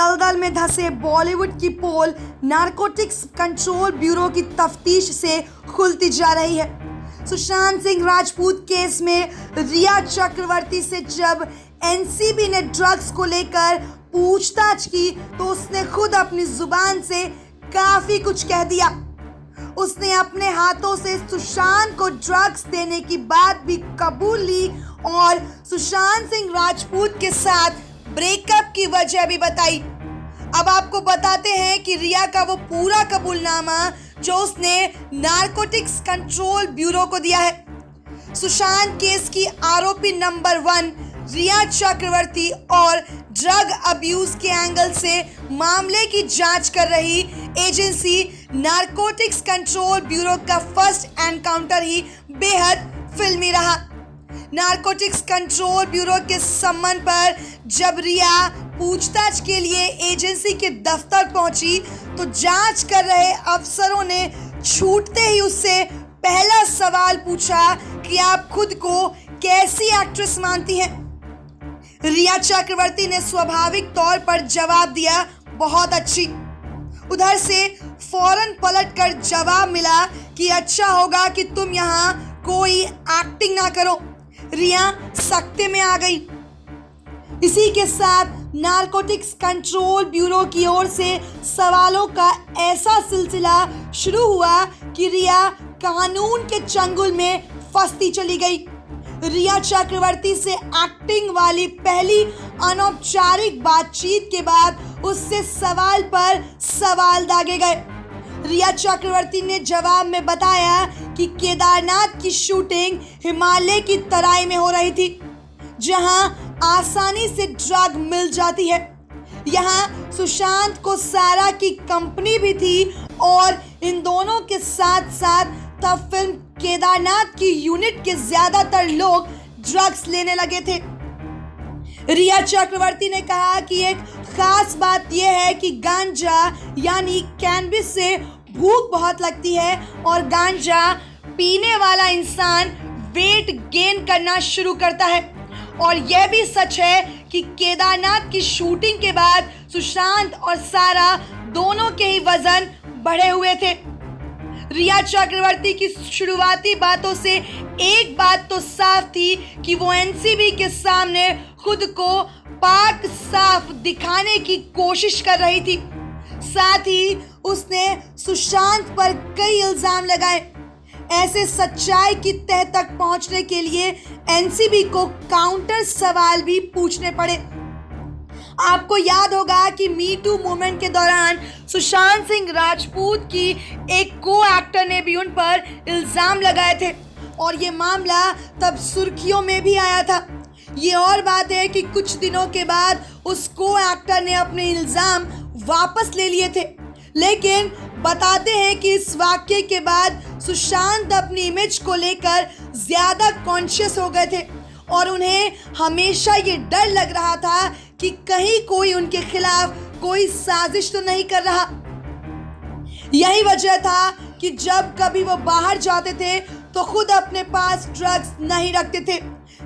दलदल में धंसे बॉलीवुड की पोल नारकोटिक्स कंट्रोल ब्यूरो की तफ्तीश से खुलती जा रही है। सुशांत सिंह राजपूत केस में रिया चक्रवर्ती से जब एनसीबी ने ड्रग्स को लेकर पूछताछ की तो उसने खुद अपनी जुबान से काफी कुछ कह दिया। उसने अपने हाथों से सुशांत को ड्रग्स देने की बात भी कबूल ली और सुशांत सिंह राजपूत के साथ ब्रेकअप की वजह भी बताई। अब आपको बताते हैं कि रिया का वो पूरा कबूलनामा जो उसने नारकोटिक्स कंट्रोल ब्यूरो को दिया है। सुशांत केस की आरोपी नंबर 1 रिया चक्रवर्ती और ड्रग अब्यूज के एंगल से मामले की जांच कर रही एजेंसी नारकोटिक्स कंट्रोल ब्यूरो का फर्स्ट एनकाउंटर ही बेहद फिल्मी रहा। नारकोटिक्स कंट्रोल ब्यूरो के सम्मन पर जब रिया पूछताछ के लिए एजेंसी के दफ्तर पहुंची तो जांच कर रहे अफसरों ने छूटते ही उससे पहला सवाल पूछा कि आप खुद को कैसी एक्ट्रेस मानती हैं। रिया चक्रवर्ती ने स्वाभाविक तौर पर जवाब दिया, बहुत अच्छी। उधर से फौरन पलटकर जवाब मिला कि अच्छा होगा कि तुम यहाँ कोई एक्टिंग ना करो। रिया सख्ते में आ गई। इसी के साथ नारकोटिक्स कंट्रोल ब्यूरो की ओर से सवालों का ऐसा सिलसिला शुरू हुआ कि रिया कानून के चंगुल में फंसती चली गई। रिया चक्रवर्ती से एक्टिंग वाली पहली अनौपचारिक बातचीत के बाद उससे सवाल पर सवाल दागे गए। रिया चक्रवर्ती ने जवाब में बताया कि केदारनाथ की शूटिंग हिमालय की तराई में हो रही थी, जहां आसानी से ड्रग मिल जाती है। यहाँ सुशांत को सारा की कंपनी भी थी और इन दोनों के साथ साथ तब फिल्म केदारनाथ की यूनिट के ज्यादातर लोग ड्रग्स लेने लगे थे। रिया चक्रवर्ती ने कहा कि एक खास बात यह है कि गांजा यानी कैनबिस से भूख बहुत लगती है और गांजा पीने वाला इंसान वेट गेन करना शुरू करता है। और यह भी सच है कि केदारनाथ की शूटिंग के बाद सुशांत और सारा दोनों के ही वजन बढ़े हुए थे। रिया चक्रवर्ती की शुरुआती बातों से एक बात तो साफ थी कि वो एनसीबी के सामने खुद को पाक साफ दिखाने की कोशिश कर रही थी। साथ ही उसने सुशांत पर कई इल्जाम लगाए। ऐसे सच्चाई की तह तक पहुंचने के लिए एनसीबी को काउंटर सवाल भी पूछने पड़े। आपको याद होगा कि मी टू मूवमेंट के दौरान सुशांत सिंह राजपूत की एक को एक्टर ने भी उन पर इल्जाम लगाए थे और ये मामला तब सुर्खियों में भी आया था। ये और बात है कि कुछ दिनों के बाद उस को एक्टर ने अपने इल्जाम वापस ले लिए थे, लेकिन बताते हैं कि इस वाक्य के बाद सुशांत अपनी इमेज को लेकर ज्यादा कॉन्शियस हो गए थे और उन्हें हमेशा ये डर लग रहा था कि कहीं कोई उनके खिलाफ कोई साजिश तो नहीं कर रहा। यही वजह था कि जब कभी वो बाहर जाते थे तो खुद अपने पास ड्रग्स नहीं रखते थे।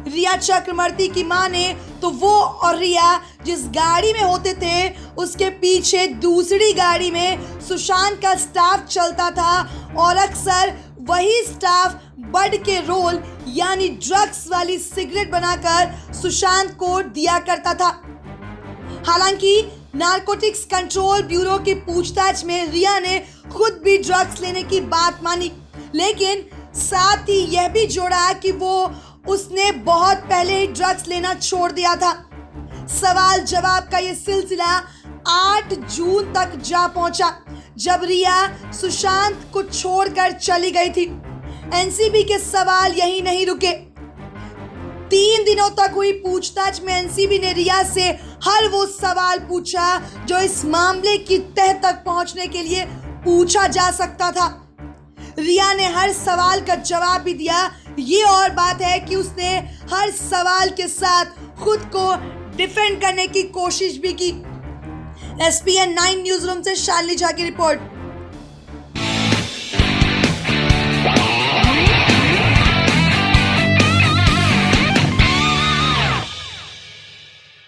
रिया चक्रवर्ती की माने तो वो और रिया जिस गाड़ी में होते थे उसके पीछे दूसरी गाड़ी में सुशांत का स्टाफ चलता था और अक्सर वही स्टाफ बड के रोल यानी ड्रग्स वाली सिगरेट बनाकर सुशांत को दिया करता था। हालांकि नारकोटिक्स कंट्रोल ब्यूरो की पूछताछ में रिया ने खुद भी ड्रग्स लेने की बात मानी, लेकिन साथ ही यह भी जोड़ा कि उसने बहुत पहले ही ड्रग्स लेना छोड़ दिया था। सवाल जवाब का ये सिलसिला 8 जून तक जा पहुंचा जब रिया सुशांत को छोड़कर चली गई थी। एनसीबी के सवाल यही नहीं रुके। 3 दिनों तक हुई पूछताछ में एनसीबी ने रिया से हर वो सवाल पूछा जो इस मामले की तह तक पहुंचने के लिए पूछा जा सकता था। रिया ने हर सवाल का जवाब भी दिया। ये और बात है कि उसने हर सवाल के साथ खुद को डिफेंड करने की कोशिश भी की। SPN 9 न्यूज रूम से शालिनी झा की रिपोर्ट।